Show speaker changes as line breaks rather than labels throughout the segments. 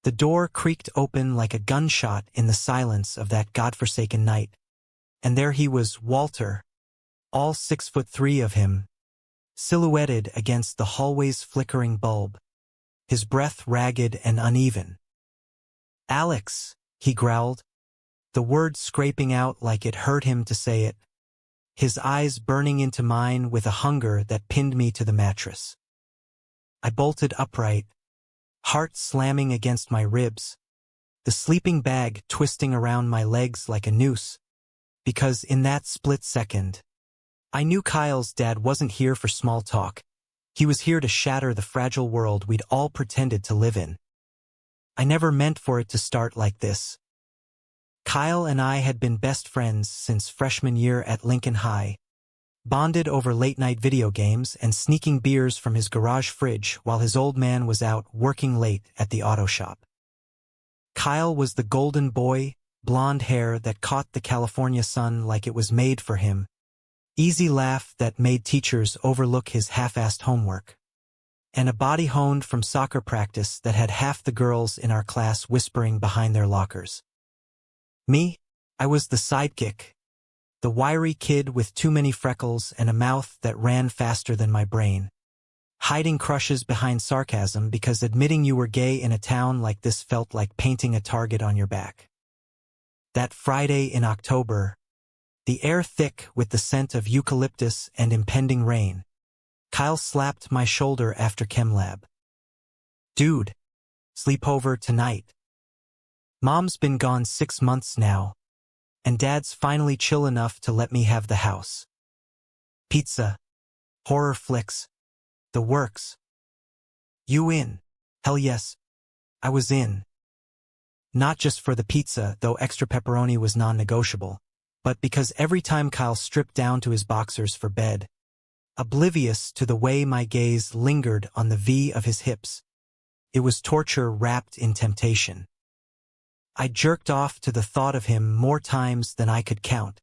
The door creaked open like a gunshot in the silence of that godforsaken night. And there he was, Walter, all 6'3" of him, silhouetted against the hallway's flickering bulb, his breath ragged and uneven. "Alex," he growled, the word scraping out like it hurt him to say it, his eyes burning into mine with a hunger that pinned me to the mattress. I bolted upright, heart slamming against my ribs, the sleeping bag twisting around my legs like a noose, because in that split second, I knew Kyle's dad wasn't here for small talk. He was here to shatter the fragile world we'd all pretended to live in. I never meant for it to start like this. Kyle and I had been best friends since freshman year at Lincoln High, bonded over late-night video games and sneaking beers from his garage fridge while his old man was out working late at the auto shop. Kyle was the golden boy, blonde hair that caught the California sun like it was made for him, easy laugh that made teachers overlook his half-assed homework, and a body honed from soccer practice that had half the girls in our class whispering behind their lockers. Me? I was the sidekick, the wiry kid with too many freckles and a mouth that ran faster than my brain, hiding crushes behind sarcasm because admitting you were gay in a town like this felt like painting a target on your back. That Friday in October, the air thick with the scent of eucalyptus and impending rain, Kyle slapped my shoulder after chem lab. "Dude, sleepover tonight. Mom's been gone 6 months now, and Dad's finally chill enough to let me have the house. Pizza, horror flicks, the works. You in?" Hell yes, I was in. Not just for the pizza, though extra pepperoni was non-negotiable, but because every time Kyle stripped down to his boxers for bed, oblivious to the way my gaze lingered on the V of his hips, it was torture wrapped in temptation. I jerked off to the thought of him more times than I could count,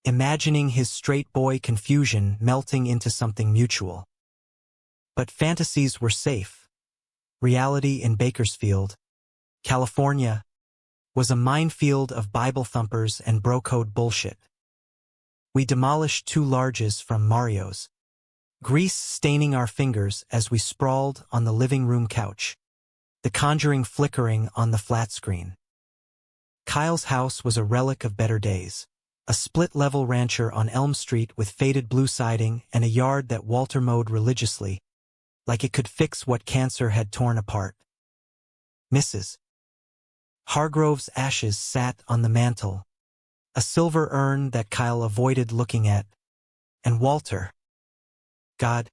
imagining his straight boy confusion melting into something mutual. But fantasies were safe. Reality in Bakersfield, California, was a minefield of Bible thumpers and bro-code bullshit. We demolished 2 larges from Mario's, grease staining our fingers as we sprawled on the living room couch, the Conjuring flickering on the flat screen. Kyle's house was a relic of better days, a split-level rancher on Elm Street with faded blue siding and a yard that Walter mowed religiously, like it could fix what cancer had torn apart. Mrs. Hargrove's ashes sat on the mantel, a silver urn that Kyle avoided looking at, and Walter. God,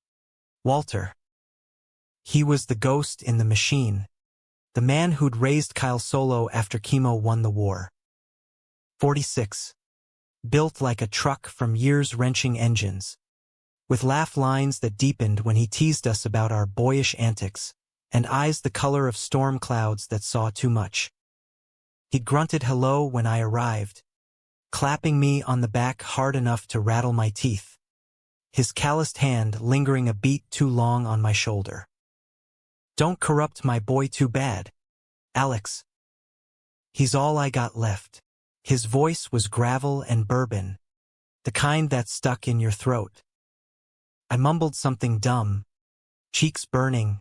Walter. He was the ghost in the machine, the man who'd raised Kyle solo after chemo won the war. 46. Built like a truck from years-wrenching engines, with laugh lines that deepened when he teased us about our boyish antics, and eyes the color of storm clouds that saw too much. He grunted hello when I arrived, clapping me on the back hard enough to rattle my teeth, his calloused hand lingering a beat too long on my shoulder. "Don't corrupt my boy too bad, Alex. He's all I got left." His voice was gravel and bourbon, the kind that stuck in your throat. I mumbled something dumb, cheeks burning,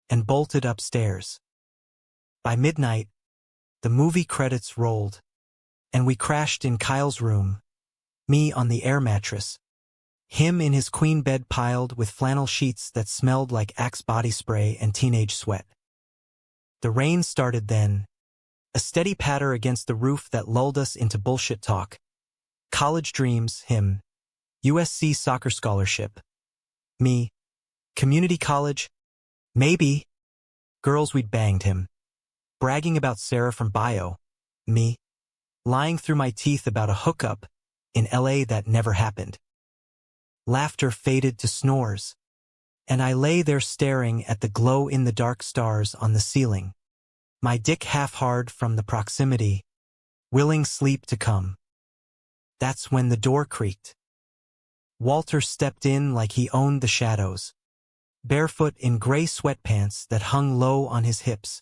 and bolted upstairs. By midnight, the movie credits rolled, and we crashed in Kyle's room, me on the air mattress, him in his queen bed piled with flannel sheets that smelled like Axe body spray and teenage sweat. The rain started then, a steady patter against the roof that lulled us into bullshit talk. College dreams, him. USC soccer scholarship. Me. Community college. Maybe. Girls we'd banged, him. Bragging about Sarah from bio. Me. Lying through my teeth about a hookup in LA that never happened. Laughter faded to snores, and I lay there staring at the glow-in-the-dark stars on the ceiling, my dick half-hard from the proximity, willing sleep to come. That's when the door creaked. Walter stepped in like he owned the shadows, barefoot in gray sweatpants that hung low on his hips,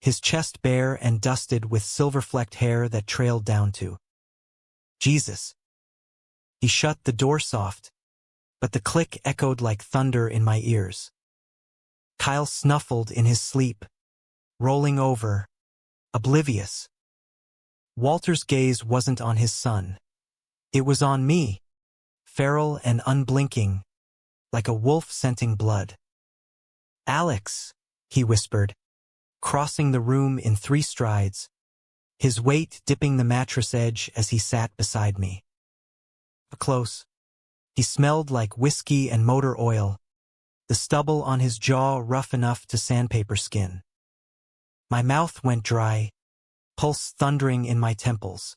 his chest bare and dusted with silver-flecked hair that trailed down to Jesus. He shut the door soft, but the click echoed like thunder in my ears. Kyle snuffled in his sleep, rolling over, oblivious. Walter's gaze wasn't on his son. It was on me, feral and unblinking, like a wolf scenting blood. "Alex," he whispered, crossing the room in 3 strides, his weight dipping the mattress edge as he sat beside me. Close. He smelled like whiskey and motor oil, the stubble on his jaw rough enough to sandpaper skin. My mouth went dry, pulse thundering in my temples.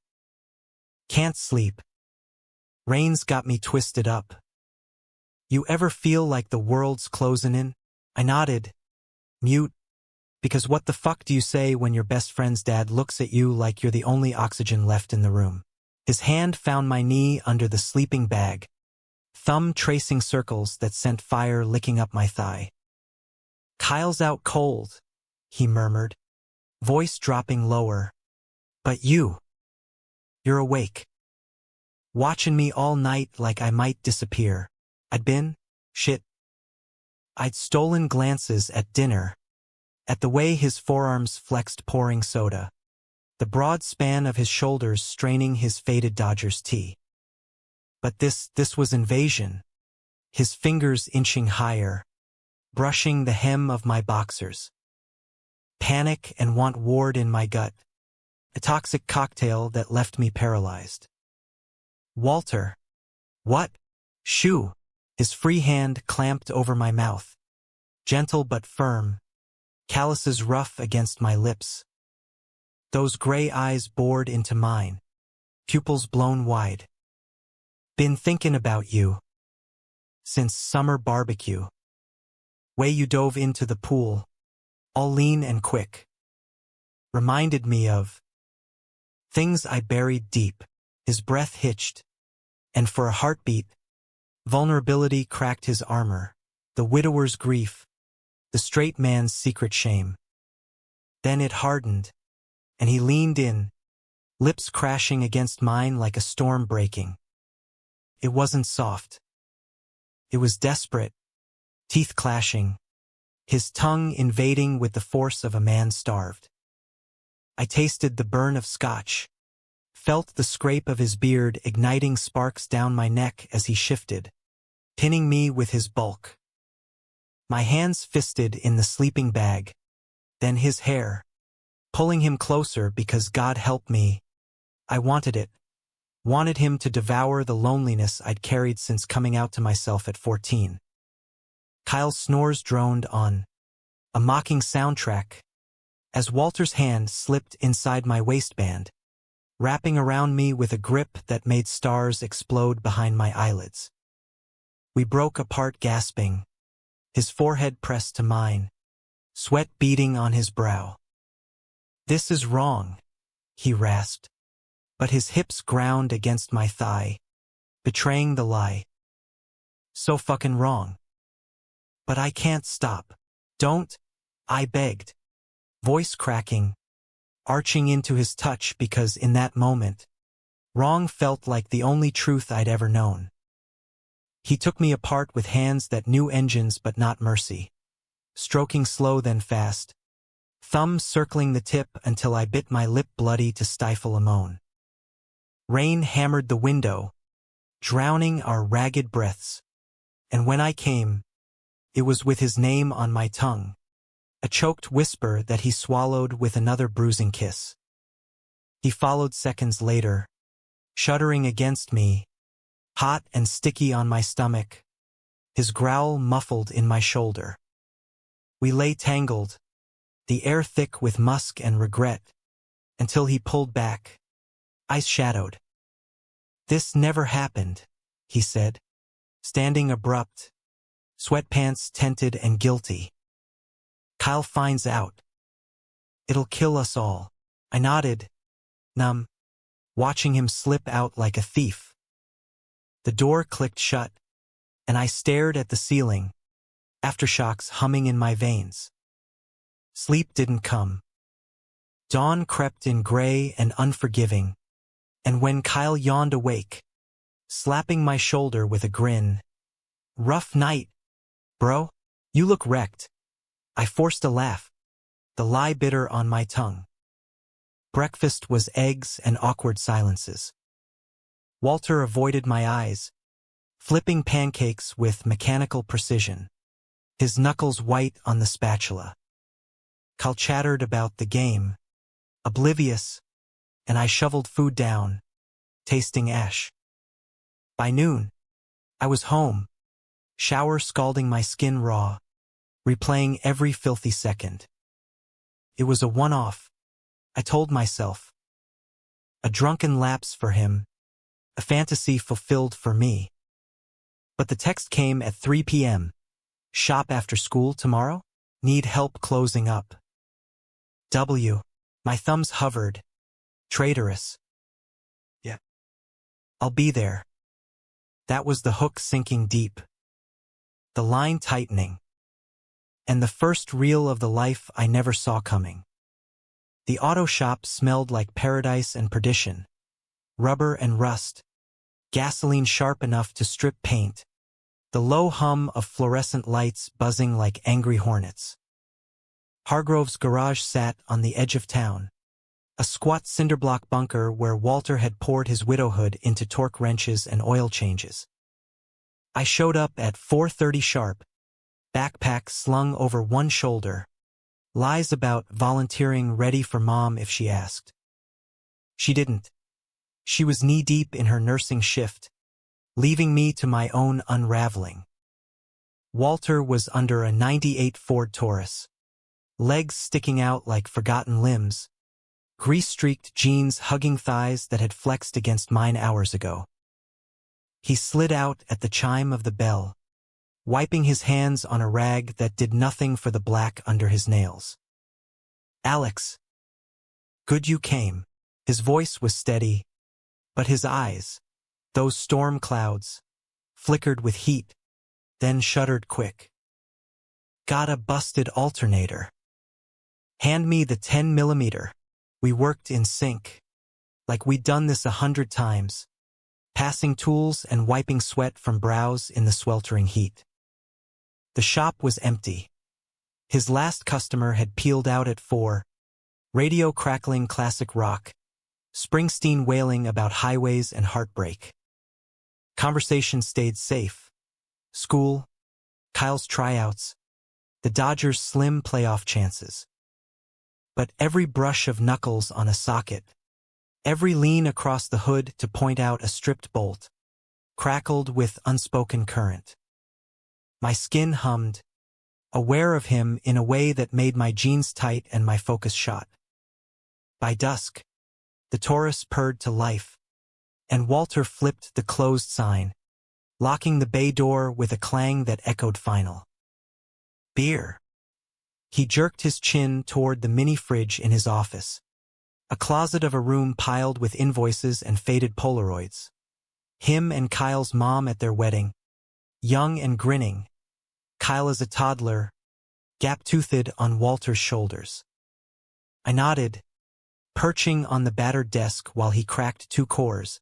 "Can't sleep. Rain's got me twisted up." "You ever feel like the world's closing in?" I nodded, mute, because what the fuck do you say when your best friend's dad looks at you like you're the only oxygen left in the room? His hand found my knee under the sleeping bag, thumb tracing circles that sent fire licking up my thigh. "Kyle's out cold," he murmured, voice dropping lower. "But you're awake. Watching me all night like I might disappear." I'd been, shit. I'd stolen glances at dinner, at the way his forearms flexed pouring soda, the broad span of his shoulders straining his faded Dodgers tee. But this was invasion, his fingers inching higher, brushing the hem of my boxers. Panic and want warred in my gut, a toxic cocktail that left me paralyzed. "Walter." "What?" "Shoo." His free hand clamped over my mouth, gentle but firm, calluses rough against my lips. Those gray eyes bored into mine, pupils blown wide. "Been thinking about you. Since summer barbecue. Way you dove into the pool, all lean and quick. Reminded me of things I buried deep." His breath hitched, and for a heartbeat, vulnerability cracked his armor, the widower's grief, the straight man's secret shame. Then it hardened, and he leaned in, lips crashing against mine like a storm breaking. It wasn't soft. It was desperate, teeth clashing, his tongue invading with the force of a man starved. I tasted the burn of scotch, felt the scrape of his beard igniting sparks down my neck as he shifted, pinning me with his bulk. My hands fisted in the sleeping bag, then his hair, pulling him closer because God help me, I wanted it, wanted him to devour the loneliness I'd carried since coming out to myself at 14. Kyle's snores droned on, a mocking soundtrack, as Walter's hand slipped inside my waistband, wrapping around me with a grip that made stars explode behind my eyelids. We broke apart gasping, his forehead pressed to mine, sweat beading on his brow. "This is wrong," he rasped, but his hips ground against my thigh, betraying the lie. "So fucking wrong." "But I can't stop." "Don't," I begged, voice cracking, arching into his touch because in that moment, wrong felt like the only truth I'd ever known. He took me apart with hands that knew engines but not mercy, stroking slow then fast, thumb circling the tip until I bit my lip bloody to stifle a moan. Rain hammered the window, drowning our ragged breaths, and when I came, it was with his name on my tongue, a choked whisper that he swallowed with another bruising kiss. He followed seconds later, shuddering against me, hot and sticky on my stomach, his growl muffled in my shoulder. We lay tangled, the air thick with musk and regret, until he pulled back, eyes shadowed. "This never happened," he said, standing abrupt, sweatpants tented and guilty. "Kyle finds out. It'll kill us all." I nodded, numb, watching him slip out like a thief. The door clicked shut, and I stared at the ceiling, aftershocks humming in my veins. Sleep didn't come. Dawn crept in gray and unforgiving, and when Kyle yawned awake, slapping my shoulder with a grin, "Rough night, bro? You look wrecked." I forced a laugh, the lie bitter on my tongue. Breakfast was eggs and awkward silences. Walter avoided my eyes, flipping pancakes with mechanical precision, his knuckles white on the spatula. Kyle chattered about the game, oblivious, and I shoveled food down, tasting ash. By noon, I was home, shower scalding my skin raw, replaying every filthy second. It was a one-off, I told myself. A drunken lapse for him, a fantasy fulfilled for me. But the text came at 3 p.m. Shop after school tomorrow? Need help closing up. My thumbs hovered. Traitorous. Yeah. I'll be there. That was the hook sinking deep. The line tightening. And the first reel of the life I never saw coming. The auto shop smelled like paradise and perdition. Rubber and rust. Gasoline sharp enough to strip paint. The low hum of fluorescent lights buzzing like angry hornets. Hargrove's garage sat on the edge of town. A squat cinderblock bunker where Walter had poured his widowhood into torque wrenches and oil changes. I showed up at 4:30 sharp, backpack slung over one shoulder, lies about volunteering ready for Mom if she asked. She didn't. She was knee-deep in her nursing shift, leaving me to my own unraveling. Walter was under a '98 Ford Taurus, legs sticking out like forgotten limbs, grease-streaked jeans hugging thighs that had flexed against mine hours ago. He slid out at the chime of the bell, wiping his hands on a rag that did nothing for the black under his nails. "Alex, good you came." His voice was steady, but his eyes, those storm clouds, flickered with heat, then shuddered quick. "Got a busted alternator. Hand me the 10mm. We worked in sync, like we'd done this 100 times, passing tools and wiping sweat from brows in the sweltering heat. The shop was empty. His last customer had peeled out at 4, radio crackling classic rock, Springsteen wailing about highways and heartbreak. Conversation stayed safe. School, Kyle's tryouts, the Dodgers' slim playoff chances. But every brush of knuckles on a socket, every lean across the hood to point out a stripped bolt, crackled with unspoken current. My skin hummed, aware of him in a way that made my jeans tight and my focus shot. By dusk, the Taurus purred to life, and Walter flipped the closed sign, locking the bay door with a clang that echoed final. "Beer." He jerked his chin toward the mini-fridge in his office, a closet of a room piled with invoices and faded Polaroids. Him and Kyle's mom at their wedding, young and grinning, Kyle as a toddler, gap-toothed on Walter's shoulders. I nodded, perching on the battered desk while he cracked 2 cores,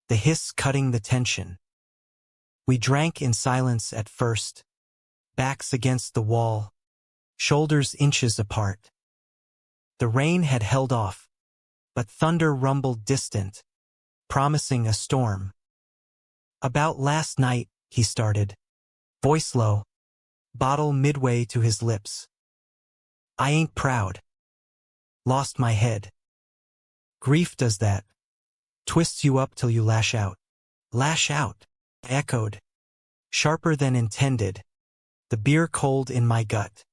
the hiss cutting the tension. We drank in silence at first, backs against the wall, shoulders inches apart. The rain had held off, but thunder rumbled distant, promising a storm. "About last night," he started, voice low, bottle midway to his lips. "I ain't proud. Lost my head. Grief does that. Twists you up till you lash out." "Lash out," I echoed, sharper than intended, the beer cold in my gut.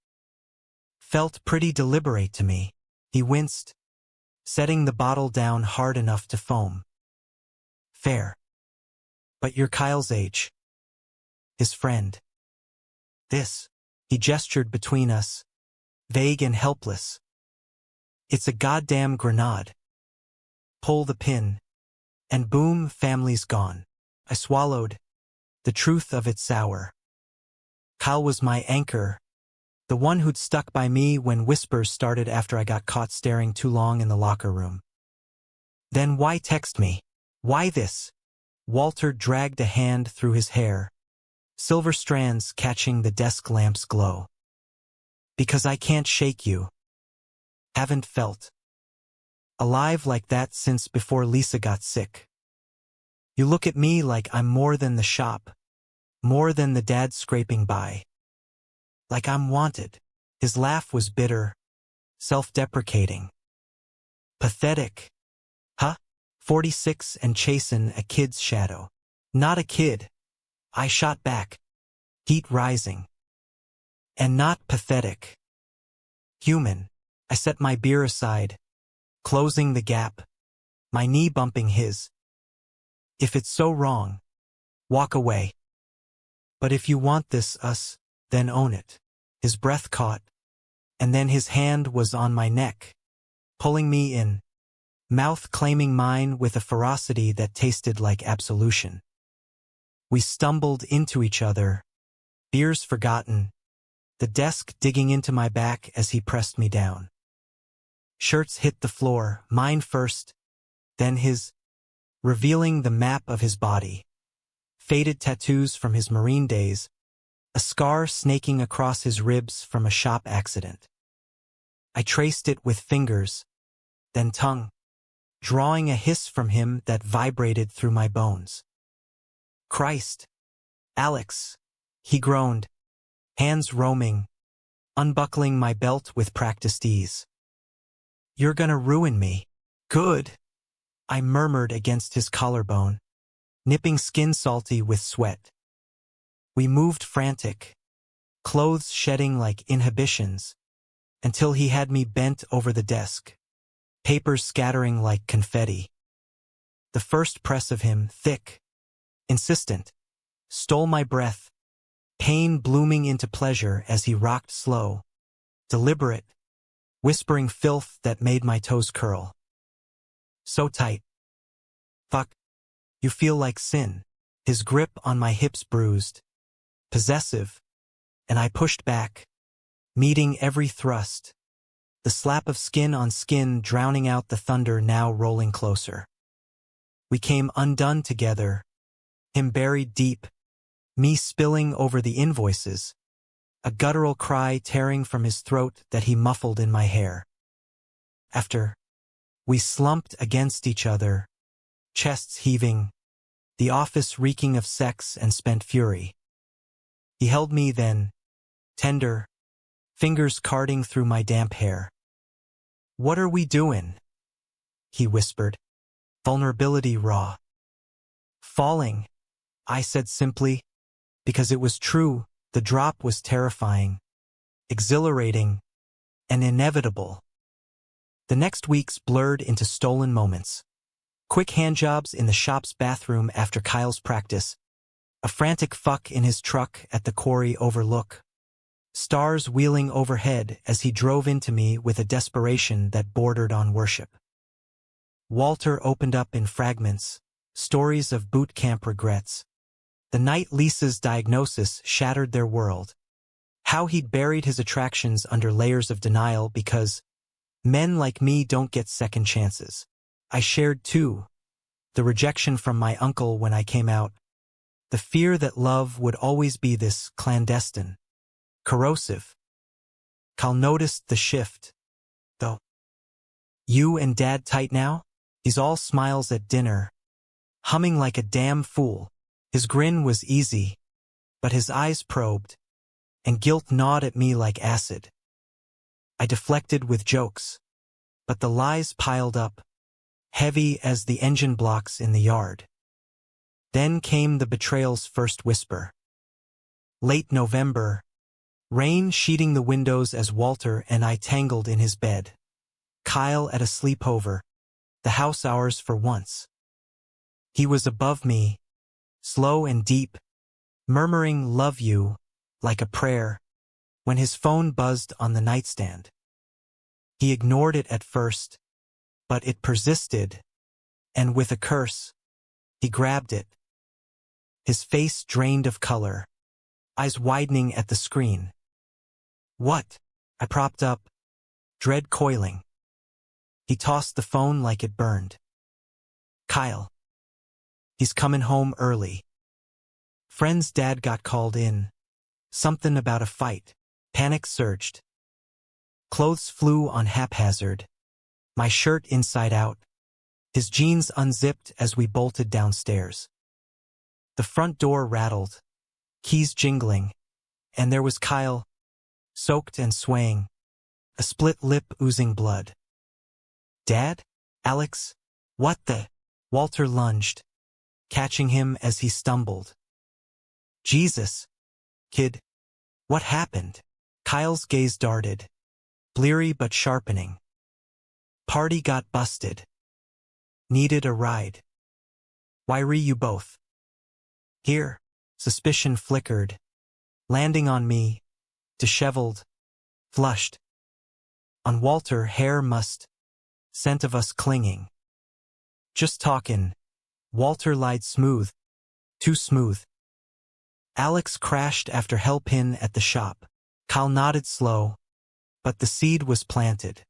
Felt pretty deliberate to me. He winced, setting the bottle down hard enough to foam. "Fair. But you're Kyle's age. His friend. This," he gestured between us, vague and helpless. "It's a goddamn grenade. Pull the pin, and boom, family's gone." I swallowed, the truth of it sour. Kyle was my anchor, The one who'd stuck by me when whispers started after I got caught staring too long in the locker room. Then why text me? Why this? Walter dragged a hand through his hair, silver strands catching the desk lamp's glow. Because I can't shake you. Haven't felt alive like that since before Lisa got sick. You look at me like I'm more than the shop, more than the dad scraping by. Like I'm wanted. His laugh was bitter, self-deprecating. Pathetic. Huh? 46 and chasing a kid's shadow. Not a kid. I shot back. Heat rising. And not pathetic. Human. I set my beer aside, closing the gap, my knee bumping his. If it's so wrong, walk away. But if you want this us, then own it. His breath caught, and then his hand was on my neck, pulling me in, mouth claiming mine with a ferocity that tasted like absolution. We stumbled into each other, beers forgotten, the desk digging into my back as he pressed me down. Shirts hit the floor, mine first, then his, revealing the map of his body. Faded tattoos from his Marine days, a scar snaking across his ribs from a shop accident. I traced it with fingers, then tongue, drawing a hiss from him that vibrated through my bones. Christ! Alex! He groaned, hands roaming, unbuckling my belt with practiced ease. You're gonna ruin me. Good! I murmured against his collarbone, nipping skin salty with sweat. We moved frantic, clothes shedding like inhibitions, until he had me bent over the desk, papers scattering like confetti. The first press of him, thick, insistent, stole my breath, pain blooming into pleasure as he rocked slow, deliberate, whispering filth that made my toes curl. So tight. Fuck. You feel like sin. His grip on my hips bruised, possessive, and I pushed back, meeting every thrust, the slap of skin on skin drowning out the thunder now rolling closer. We came undone together, him buried deep, me spilling over the invoices, a guttural cry tearing from his throat that he muffled in my hair. After, we slumped against each other, chests heaving, the office reeking of sex and spent fury. He held me then, tender, fingers carding through my damp hair. What are we doing? He whispered, vulnerability raw. Falling, I said simply, because it was true. The drop was terrifying, exhilarating, and inevitable. The next weeks blurred into stolen moments. Quick handjobs in the shop's bathroom after Kyle's practice, a frantic fuck in his truck at the quarry overlook, stars wheeling overhead as he drove into me with a desperation that bordered on worship. Walter opened up in fragments, stories of boot camp regrets. The night Lisa's diagnosis shattered their world. How he'd buried his attractions under layers of denial because men like me don't get second chances. I shared too. The rejection from my uncle when I came out. The fear that love would always be this clandestine, corrosive. Kyle noticed the shift, though. You and Dad tight now? He's all smiles at dinner, humming like a damn fool. His grin was easy, but his eyes probed, and guilt gnawed at me like acid. I deflected with jokes, but the lies piled up, heavy as the engine blocks in the yard. Then came the betrayal's first whisper. Late November, rain sheeting the windows as Walter and I tangled in his bed. Kyle at a sleepover, the house ours for once. He was above me, slow and deep, murmuring love you like a prayer, when his phone buzzed on the nightstand. He ignored it at first, but it persisted, and with a curse, he grabbed it. His face drained of color, eyes widening at the screen. What? I propped up, dread coiling. He tossed the phone like it burned. Kyle. He's coming home early. Friend's dad got called in. Something about a fight. Panic surged. Clothes flew on haphazard. My shirt inside out. His jeans unzipped as we bolted downstairs. The front door rattled. Keys jingling. And there was Kyle, soaked and swaying. A split lip oozing blood. Dad? Alex? What the? Walter lunged, catching him as he stumbled. Jesus. Kid. What happened? Kyle's gaze darted, bleary but sharpening. Party got busted. Needed a ride. Why re you both? Here. Suspicion flickered, landing on me, disheveled, flushed. On Walter, hair must, scent of us clinging. Just talkin'. Walter lied smooth, too smooth. Alex crashed after help-in at the shop. Kyle nodded slow, but the seed was planted.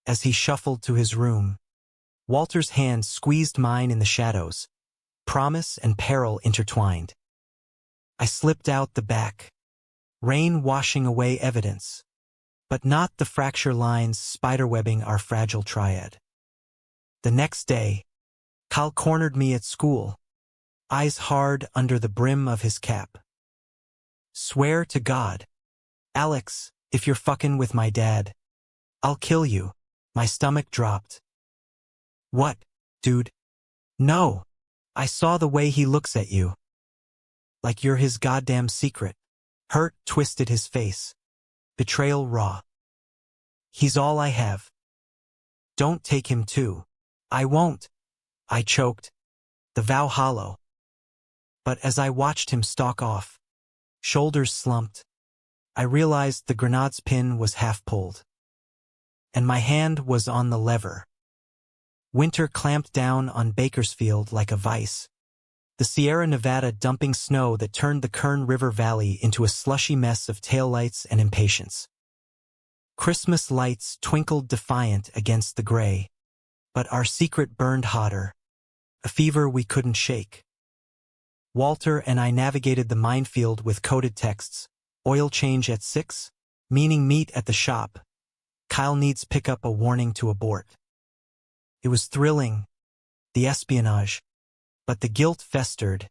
As he shuffled to his room, Walter's hand squeezed mine in the shadows, promise and peril intertwined. I slipped out the back, rain washing away evidence, but not the fracture lines spiderwebbing our fragile triad. The next day, Kyle cornered me at school, eyes hard under the brim of his cap. Swear to God, Alex, if you're fucking with my dad, I'll kill you. My stomach dropped. What, dude? No. I saw the way he looks at you. Like you're his goddamn secret. Hurt twisted his face. Betrayal raw. He's all I have. Don't take him too. I won't. I choked, the vow hollow. But as I watched him stalk off, shoulders slumped, I realized the grenade's pin was half pulled. And my hand was on the lever. Winter clamped down on Bakersfield like a vice. The Sierra Nevada dumping snow that turned the Kern River Valley into a slushy mess of taillights and impatience. Christmas lights twinkled defiant against the gray, but our secret burned hotter, a fever we couldn't shake. Walter and I navigated the minefield with coded texts. Oil change at 6, meaning meet at the shop. Kyle needs pick up a warning to abort. It was thrilling, the espionage, but the guilt festered,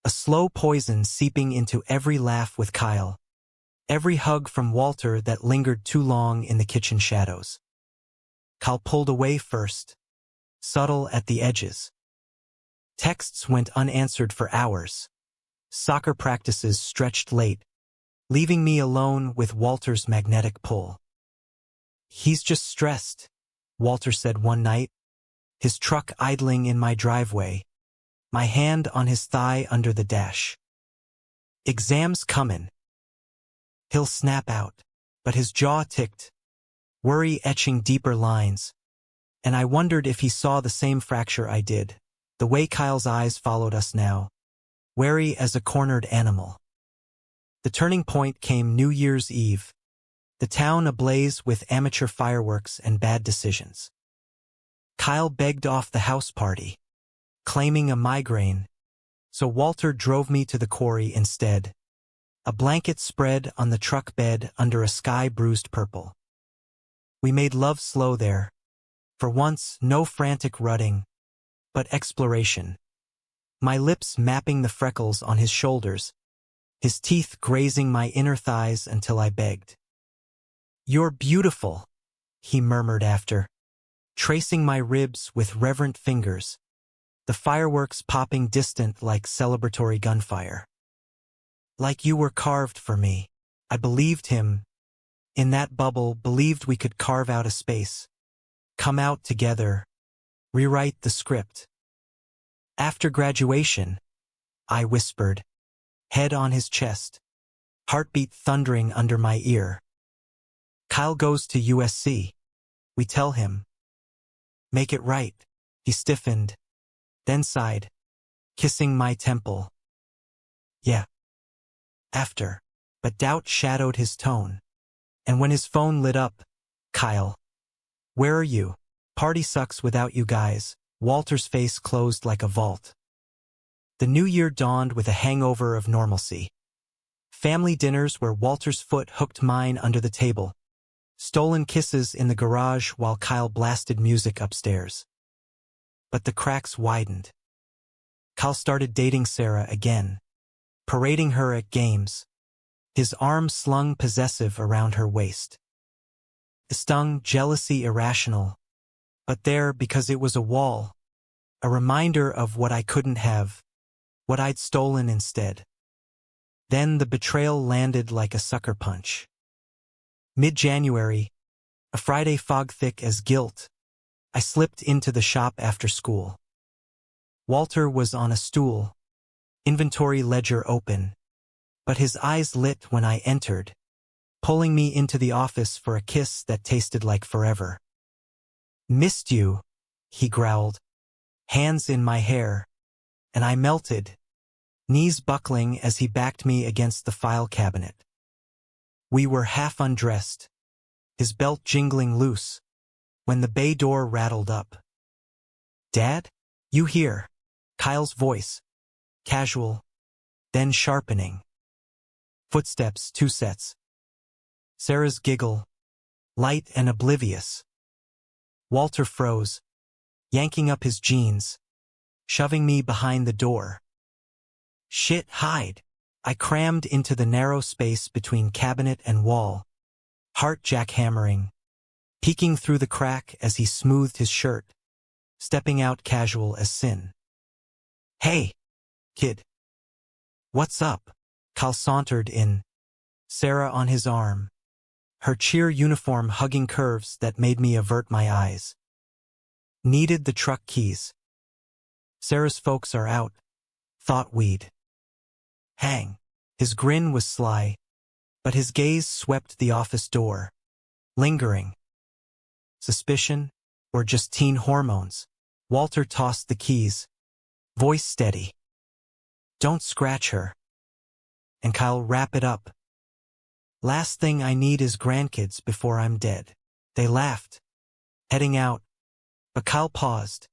a slow poison seeping into every laugh with Kyle, every hug from Walter that lingered too long in the kitchen shadows. Kyle pulled away first, subtle at the edges. Texts went unanswered for hours. Soccer practices stretched late, leaving me alone with Walter's magnetic pull. He's just stressed, Walter said one night, his truck idling in my driveway, my hand on his thigh under the dash. Exams comin'. He'll snap out, but his jaw ticked, worry etching deeper lines, and I wondered if he saw the same fracture I did, the way Kyle's eyes followed us now, wary as a cornered animal. The turning point came New Year's Eve, the town ablaze with amateur fireworks and bad decisions. Kyle begged off the house party, claiming a migraine, so Walter drove me to the quarry instead, a blanket spread on the truck bed under a sky bruised purple. We made love slow there, for once no frantic rutting, but exploration. My lips mapping the freckles on his shoulders, his teeth grazing my inner thighs until I begged. You're beautiful, he murmured after, tracing my ribs with reverent fingers, the fireworks popping distant like celebratory gunfire. Like you were carved for me. I believed him. In that bubble, believed we could carve out a space, come out together, rewrite the script. After graduation, I whispered, head on his chest, heartbeat thundering under my ear. Kyle goes to USC. We tell him. Make it right. He stiffened, then sighed, kissing my temple. Yeah. After. But doubt shadowed his tone. And when his phone lit up, Kyle. Where are you? Party sucks without you guys. Walter's face closed like a vault. The new year dawned with a hangover of normalcy. Family dinners where Walter's foot hooked mine under the table. Stolen kisses in the garage while Kyle blasted music upstairs. But the cracks widened. Kyle started dating Sarah again, parading her at games, his arm slung possessive around her waist. It stung, jealousy irrational, but there because it was a wall, a reminder of what I couldn't have, what I'd stolen instead. Then the betrayal landed like a sucker punch. Mid-January, a Friday fog thick as guilt, I slipped into the shop after school. Walter was on a stool, inventory ledger open, but his eyes lit when I entered, pulling me into the office for a kiss that tasted like forever. "Missed you," he growled, hands in my hair, and I melted, knees buckling as he backed me against the file cabinet. We were half undressed, his belt jingling loose, when the bay door rattled up. "Dad? You here?" Kyle's voice, casual, then sharpening. Footsteps, 2 sets. Sarah's giggle, light and oblivious. Walter froze, yanking up his jeans, shoving me behind the door. "Shit, hide." I crammed into the narrow space between cabinet and wall, heart jackhammering, peeking through the crack as he smoothed his shirt, stepping out casual as sin. "Hey, kid. What's up?" Kyle sauntered in, Sarah on his arm, her cheer uniform hugging curves that made me avert my eyes. "Needed the truck keys. Sarah's folks are out. Thought we'd hang." His grin was sly, but his gaze swept the office door, lingering. Suspicion, or just teen hormones? Walter tossed the keys, voice steady. "Don't scratch her." And Kyle, "Wrap it up. Last thing I need is grandkids before I'm dead." They laughed, heading out, but Kyle paused,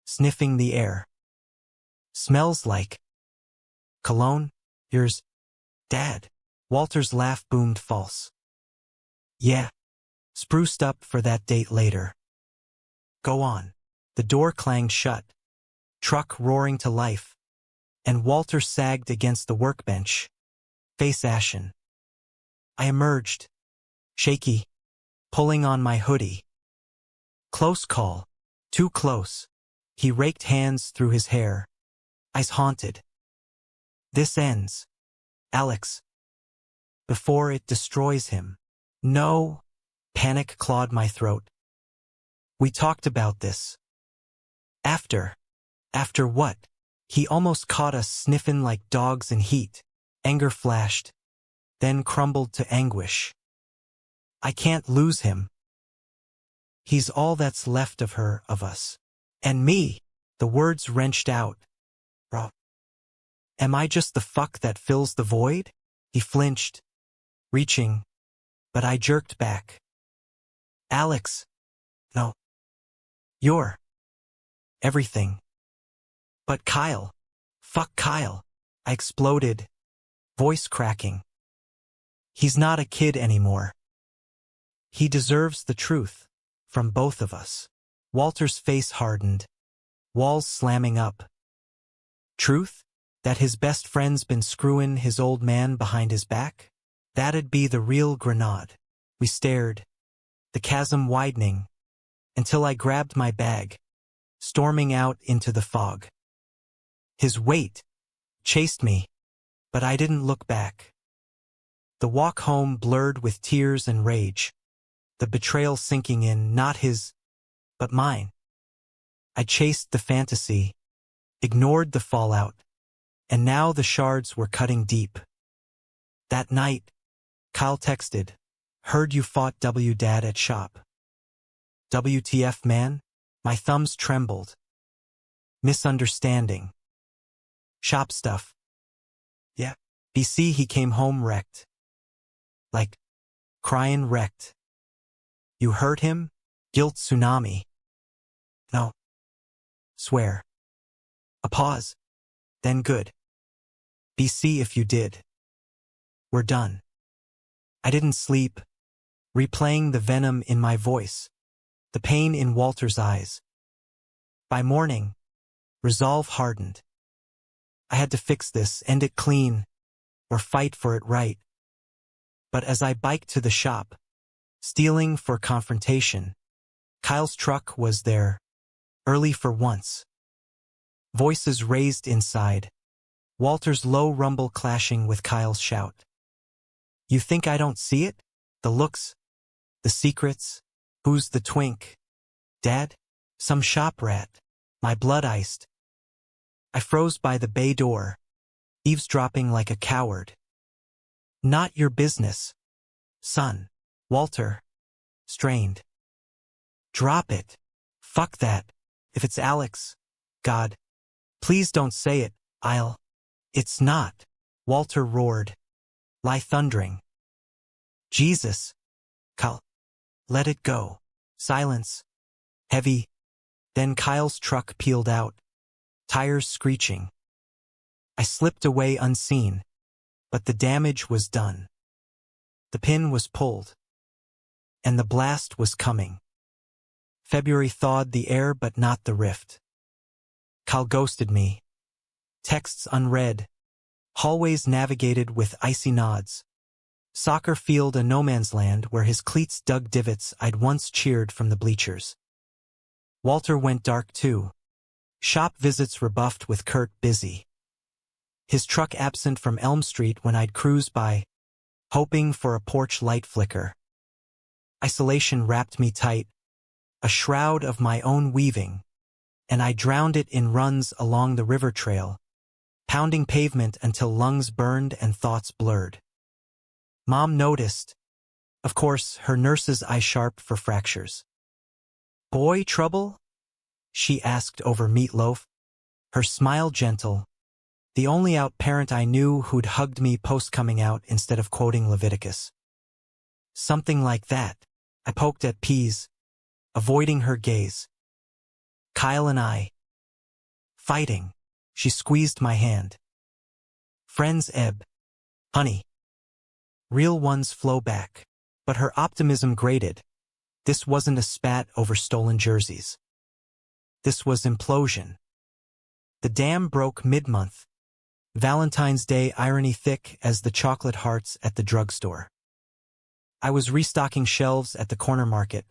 sniffing the air. "Smells like cologne. Yours, Dad." Walter's laugh boomed false. "Yeah, spruced up for that date later." "Go on." The door clanged shut, truck roaring to life, and Walter sagged against the workbench, face ashen. I emerged, shaky, pulling on my hoodie. "Close call. Too close." He raked hands through his hair, eyes haunted. "This ends, Alex, before it destroys him." "No." Panic clawed my throat. "We talked about this. After. After what?" He almost caught us sniffing like dogs in heat. Anger flashed, then crumbled to anguish. "I can't lose him. He's all that's left of her, of us. And me." The words wrenched out. "Bro. Am I just the fuck that fills the void?" He flinched, reaching, but I jerked back. "Alex. No. You're everything." "But Kyle. Fuck Kyle." I exploded, voice cracking. "He's not a kid anymore. He deserves the truth, from both of us." Walter's face hardened, walls slamming up. "Truth? That his best friend's been screwing his old man behind his back? That'd be the real grenade." We stared, the chasm widening, until I grabbed my bag, storming out into the fog. His weight chased me, but I didn't look back. The walk home blurred with tears and rage, the betrayal sinking in, not his, but mine. I chased the fantasy, ignored the fallout, and now the shards were cutting deep. That night, Kyle texted, "Heard you fought Dad at shop." WTF, man? My thumbs trembled. Misunderstanding. Shop stuff. Yeah. BC, he came home wrecked. Like, Cryin' wrecked. You hurt him? Guilt tsunami. No. Swear. A pause. Then good. BC if you did. We're done. I didn't sleep, replaying the venom in my voice, the pain in Walter's eyes. By morning, resolve hardened. I had to fix this, end it clean, or fight for it right. But as I biked to the shop, stealing for confrontation, Kyle's truck was there, early for once. Voices raised inside, Walter's low rumble clashing with Kyle's shout. You think I don't see it? The looks, the secrets, who's the twink? Dad? Some shop rat, my blood iced. I froze by the bay door, eavesdropping like a coward. Not your business, son. Walter, strained. Drop it. Fuck that. If it's Alex, God, please don't say it, It's not. Walter roared. Lie thundering. Jesus. Kyle. Let it go. Silence. Heavy. Then Kyle's truck peeled out, tires screeching. I slipped away unseen, but the damage was done. The pin was pulled, and the blast was coming. February thawed the air but not the rift. Kyle ghosted me. Texts unread. Hallways navigated with icy nods. Soccer field a no man's land where his cleats dug divots I'd once cheered from the bleachers. Walter went dark too. Shop visits rebuffed with Kurt busy. His truck absent from Elm Street when I'd cruise by, hoping for a porch light flicker. Isolation wrapped me tight, a shroud of my own weaving, and I drowned it in runs along the river trail, pounding pavement until lungs burned and thoughts blurred. Mom noticed. Of course, her nurse's eye sharp for fractures. Boy trouble? She asked over meatloaf, her smile gentle, the only out parent I knew who'd hugged me post-coming out instead of quoting Leviticus. Something like that. I poked at peas, avoiding her gaze. Kyle and I. Fighting. She squeezed my hand. Friends ebb. Honey. Real ones flow back. But her optimism grated. This wasn't a spat over stolen jerseys. This was implosion. The dam broke mid-month. Valentine's Day irony thick as the chocolate hearts at the drugstore. I was restocking shelves at the corner market,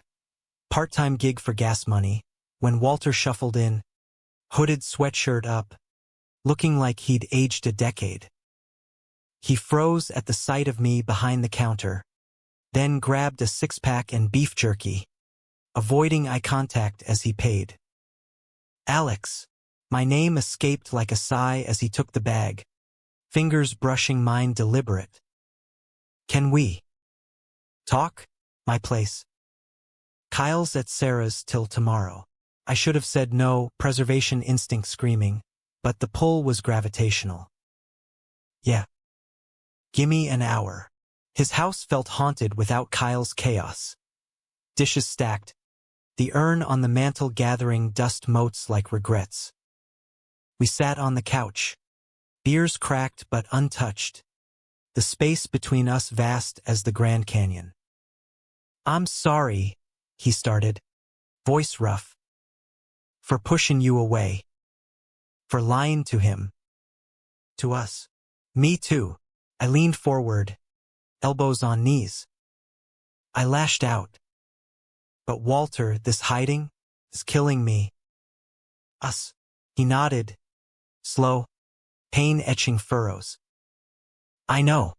part-time gig for gas money, when Walter shuffled in, hooded sweatshirt up, looking like he'd aged a decade. He froze at the sight of me behind the counter, then grabbed a six-pack and beef jerky, avoiding eye contact as he paid. Alex. My name escaped like a sigh as he took the bag, fingers brushing mine deliberate. Can we talk? My place. Kyle's at Sarah's till tomorrow. I should have said no, preservation instinct screaming, but the pull was gravitational. Yeah. Gimme an hour. His house felt haunted without Kyle's chaos. Dishes stacked, the urn on the mantel gathering dust motes like regrets. We sat on the couch, beers cracked but untouched, the space between us vast as the Grand Canyon. I'm sorry, he started, voice rough, for pushing you away, for lying to him, to us. Me too. I leaned forward, elbows on knees. I lashed out. But Walter, this hiding, is killing me. Us. He nodded, slow, pain-etching furrows. I know.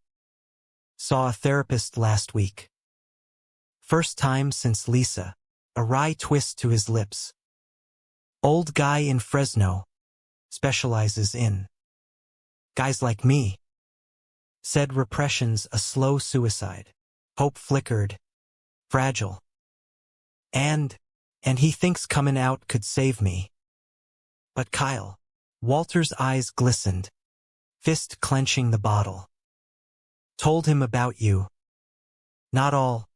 Saw a therapist last week. First time since Lisa, a wry twist to his lips. Old guy in Fresno, specializes in guys like me. Said repression's a slow suicide. Hope flickered, fragile. And he thinks coming out could save me. But Kyle, Walter's eyes glistened, fist clenching the bottle. Told him about you. Not all,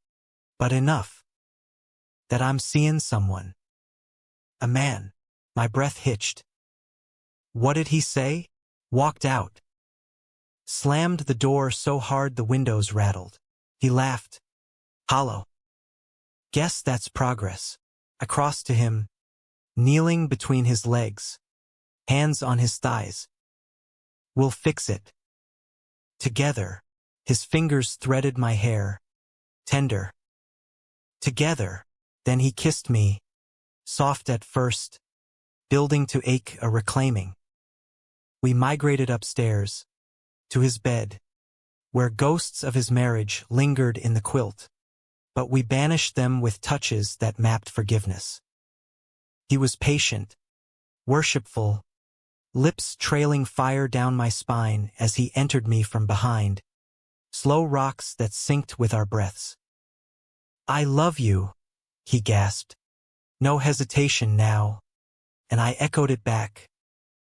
but enough. That I'm seeing someone. A man. My breath hitched. What did he say? Walked out. Slammed the door so hard the windows rattled. He laughed. Hollow. Guess that's progress. I crossed to him, kneeling between his legs, hands on his thighs. We'll fix it. Together. His fingers threaded my hair. Tender. Together. Then he kissed me, soft at first, building to ache a reclaiming. We migrated upstairs, to his bed, where ghosts of his marriage lingered in the quilt, but we banished them with touches that mapped forgiveness. He was patient, worshipful, lips trailing fire down my spine as he entered me from behind, slow rocks that synced with our breaths. I love you, he gasped. No hesitation now, and I echoed it back,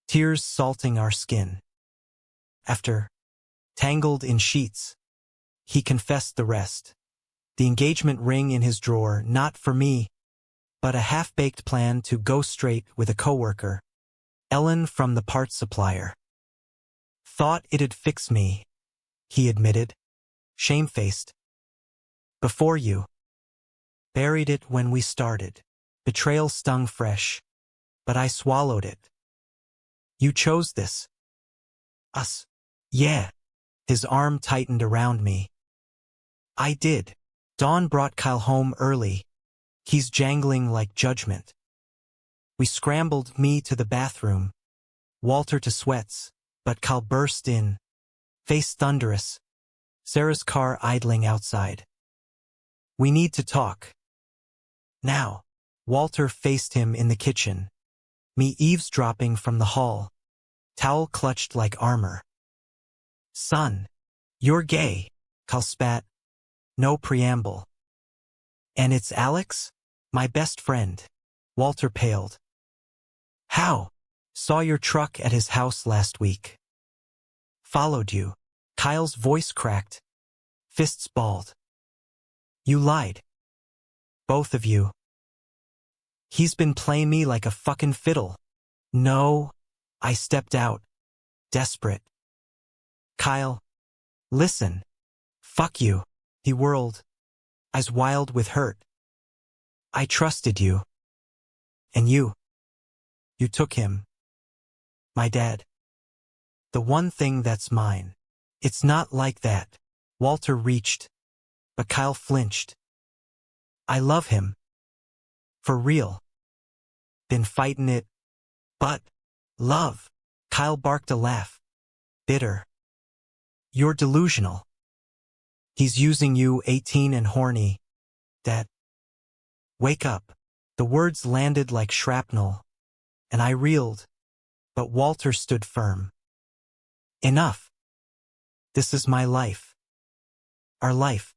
tears salting our skin. After, tangled in sheets, he confessed the rest. The engagement ring in his drawer, not for me, but a half-baked plan to go straight with a coworker, Ellen from the parts supplier. Thought it'd fix me, he admitted, shamefaced. Before you. Buried it when we started. Betrayal stung fresh, but I swallowed it. You chose this. Us. Yeah. His arm tightened around me. I did. Dawn brought Kyle home early. He's jangling like judgment. We scrambled, me to the bathroom, Walter to sweats, but Kyle burst in, face thunderous, Sarah's car idling outside. We need to talk. Now. Walter faced him in the kitchen, me eavesdropping from the hall, towel clutched like armor. Son, you're gay, Kyle spat. No preamble. And it's Alex? My best friend. Walter paled. How? Saw your truck at his house last week. Followed you. Kyle's voice cracked, fists balled. You lied. Both of you. He's been playing me like a fucking fiddle. No. I stepped out, desperate. Kyle. Listen. Fuck you. He whirled, eyes wild with hurt. I trusted you. And you. You took him. My dad. The one thing that's mine. It's not like that. Walter reached, but Kyle flinched. I love him. For real. Been fighting it. But, love. Kyle barked a laugh. Bitter. You're delusional. He's using you, 18 and horny. That. Wake up. The words landed like shrapnel, and I reeled, but Walter stood firm. Enough. This is my life. Our life.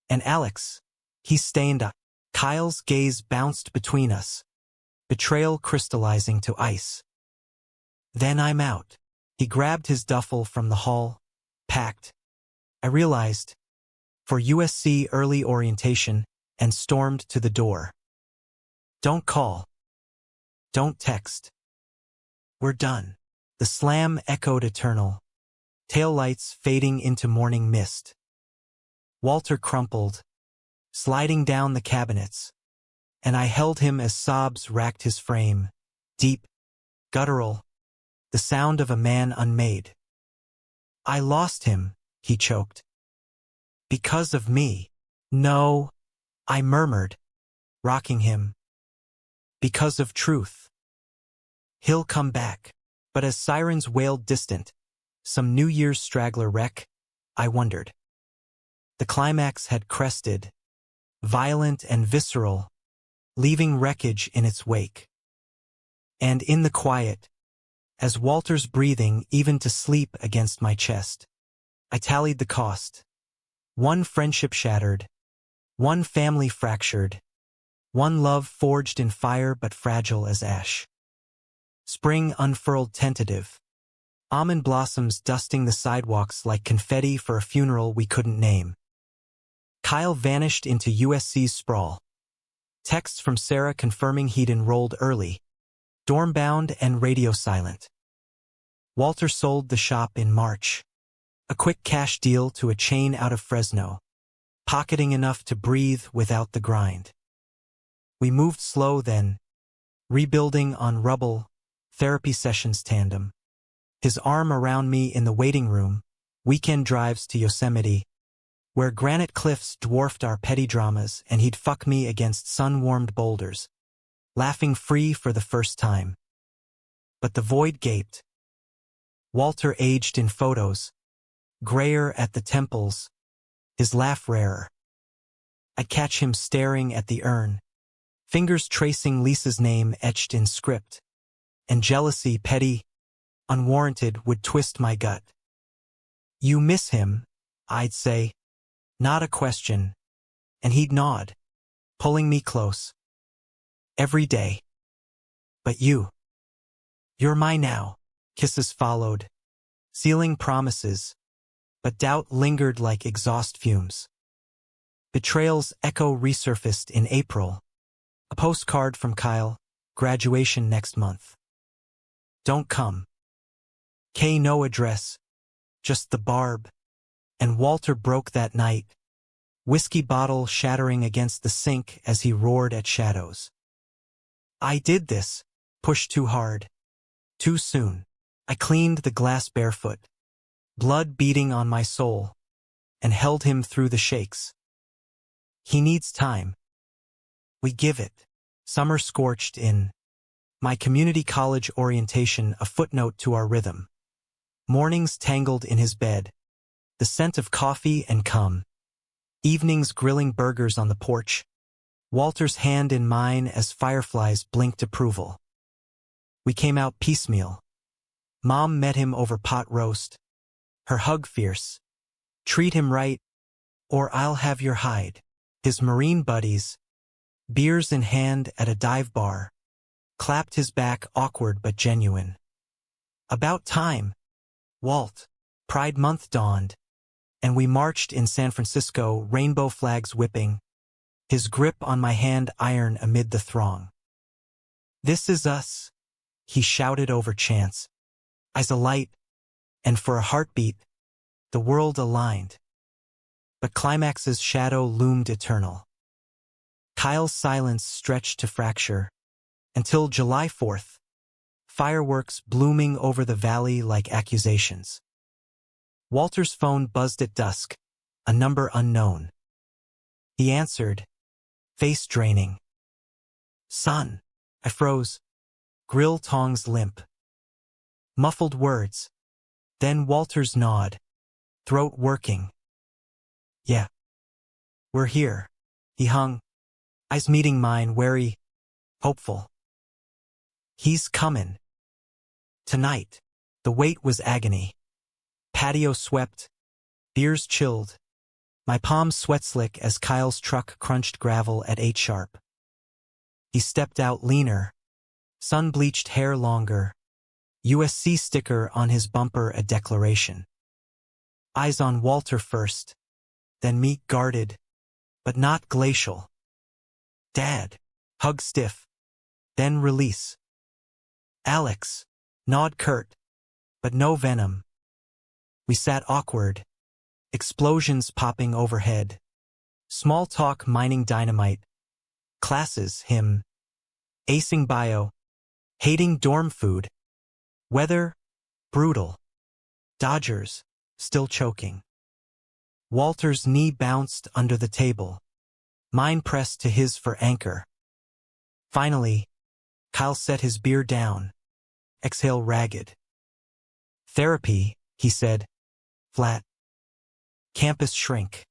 And Alex. He stained up. Kyle's gaze bounced between us, betrayal crystallizing to ice. Then I'm out. He grabbed his duffel from the hall, packed. I realized, for USC early orientation, and stormed to the door. Don't call. Don't text. We're done. The slam echoed eternal, taillights fading into morning mist. Walter crumpled, sliding down the cabinets, and I held him as sobs racked his frame, deep, guttural, the sound of a man unmade. I lost him, he choked. Because of me. No, I murmured, rocking him. Because of truth. He'll come back. But as sirens wailed distant, some New Year's straggler wreck, I wondered. The climax had crested, violent and visceral, leaving wreckage in its wake. And in the quiet, as Walter's breathing even to sleep against my chest, I tallied the cost. One friendship shattered, one family fractured, one love forged in fire but fragile as ash. Spring unfurled tentative, almond blossoms dusting the sidewalks like confetti for a funeral we couldn't name. Kyle vanished into USC's sprawl. Texts from Sarah confirming he'd enrolled early, dorm-bound and radio silent. Walter sold the shop in March. A quick cash deal to a chain out of Fresno, pocketing enough to breathe without the grind. We moved slow then, rebuilding on rubble, therapy sessions tandem. His arm around me in the waiting room, weekend drives to Yosemite, where granite cliffs dwarfed our petty dramas, and he'd fuck me against sun-warmed boulders, laughing free for the first time. But the void gaped. Walter aged in photos, grayer at the temples, his laugh rarer. I'd catch him staring at the urn, fingers tracing Lisa's name etched in script, and jealousy, petty, unwarranted, would twist my gut. "You miss him," I'd say, not a question, and he'd nod, pulling me close. "Every day. But you're mine now." Kisses followed, sealing promises, but doubt lingered like exhaust fumes. Betrayals echo resurfaced in April. A postcard from Kyle, graduation next month. "Don't come." No address, just the barb, and Walter broke that night, whiskey bottle shattering against the sink as he roared at shadows. "I did this, pushed too hard, too soon." I cleaned the glass barefoot, blood beating on my soul, and held him through the shakes. He needs time. We give it. Summer scorched in. My community college orientation a footnote to our rhythm. Mornings tangled in his bed, the scent of coffee and cum. Evenings grilling burgers on the porch, Walter's hand in mine as fireflies blinked approval. We came out piecemeal. Mom met him over pot roast, her hug fierce. "Treat him right, or I'll have your hide." His Marine buddies, beers in hand at a dive bar, clapped his back, awkward but genuine. "About time, Walt." Pride Month dawned, and we marched in San Francisco, rainbow flags whipping, his grip on my hand iron amid the throng. "This is us," he shouted over chants, eyes alight, and for a heartbeat, the world aligned. But climax's shadow loomed eternal. Kyle's silence stretched to fracture, until July 4th, fireworks blooming over the valley like accusations. Walter's phone buzzed at dusk, a number unknown. He answered, face draining. "Son." I froze, grill tongs limp. Muffled words, then Walter's nod, throat working. "Yeah. We're here." He hung, eyes meeting mine, wary, hopeful. "He's comin'. Tonight." The wait was agony. Patio swept, beers chilled, my palms sweat slick as Kyle's truck crunched gravel at 8 sharp. He stepped out leaner, sun-bleached hair longer, USC sticker on his bumper a declaration. Eyes on Walter first, then me, guarded, but not glacial. "Dad." Hug stiff, then release. "Alex." Nod curt, but no venom. We sat awkward, explosions popping overhead. Small talk mining dynamite. Classes, him. Acing bio. Hating dorm food. Weather, brutal. Dodgers, still choking. Walter's knee bounced under the table. Mine pressed to his for anchor. Finally, Kyle set his beer down. Exhale ragged. "Therapy," he said, flat. "Campus shrink."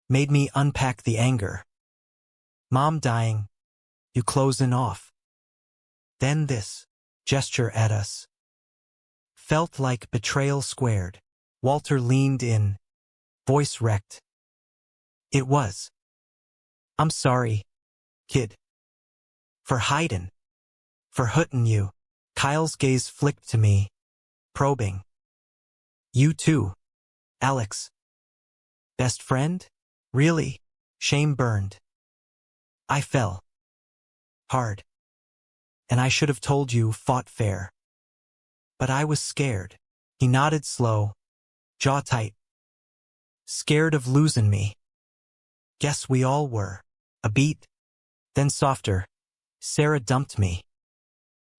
Made me unpack the anger. "Mom dying. You closing off." Then this, gesture at us. Felt like betrayal squared. Walter leaned in, voice wrecked. "It was. I'm sorry, kid. For hidin'. For hurtin' you." Kyle's gaze flicked to me, probing. "You too, Alex. Best friend?" Really? Shame burned. I fell. Hard. And I should have told you, fought fair. But I was scared. He nodded slow, jaw tight. Scared of losing me. Guess we all were. A beat, then softer. Sarah dumped me.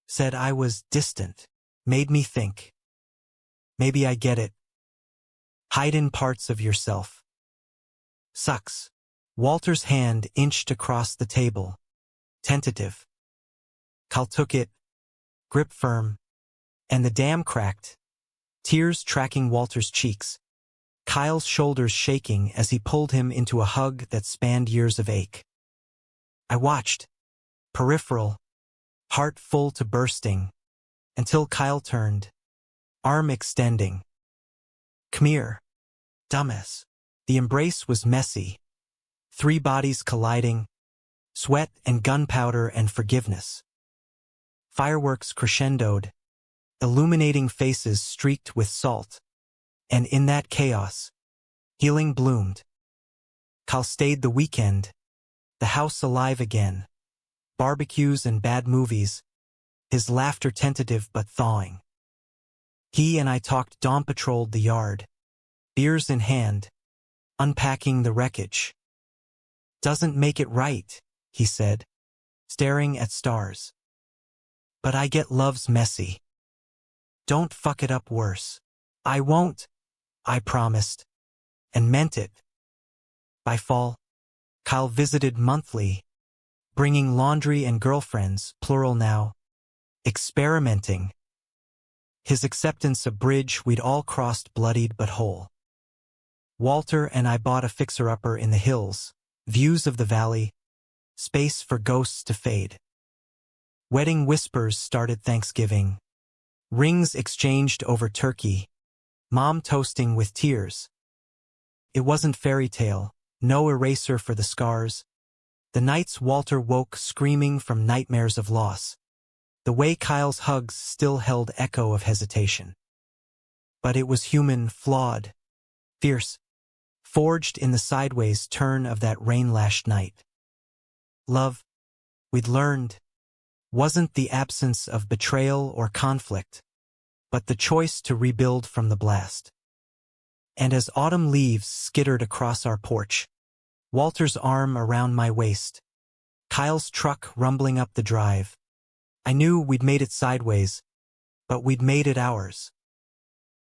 Said I was distant. Made me think. Maybe I get it. Hide in parts of yourself. Sucks. Walter's hand inched across the table. Tentative. Kyle took it, grip firm, and the dam cracked. Tears tracking Walter's cheeks. Kyle's shoulders shaking as he pulled him into a hug that spanned years of ache. I watched, peripheral, heart full to bursting, until Kyle turned, arm extending. Come here, dumbass. The embrace was messy. 3 bodies colliding, sweat and gunpowder and forgiveness. Fireworks crescendoed, illuminating faces streaked with salt. And in that chaos, healing bloomed. Kyle stayed the weekend, the house alive again. Barbecues and bad movies, his laughter tentative but thawing. He and I talked, dawn patrolled the yard, beers in hand, unpacking the wreckage. Doesn't make it right, he said, staring at stars. But I get love's messy. Don't fuck it up worse. I won't, I promised, and meant it. By fall, Kyle visited monthly, bringing laundry and girlfriends, plural now, experimenting. His acceptance a bridge we'd all crossed bloodied but whole. Walter and I bought a fixer-upper in the hills, views of the valley, space for ghosts to fade. Wedding whispers started Thanksgiving. Rings exchanged over turkey, Mom toasting with tears. It wasn't fairy tale, no eraser for the scars. The nights Walter woke screaming from nightmares of loss. The way Kyle's hugs still held echo of hesitation. But it was human, flawed, fierce, forged in the sideways turn of that rain-lashed night. Love, we'd learned, wasn't the absence of betrayal or conflict, but the choice to rebuild from the blast. And as autumn leaves skittered across our porch, Walter's arm around my waist, Kyle's truck rumbling up the drive, I knew we'd made it sideways, but we'd made it ours.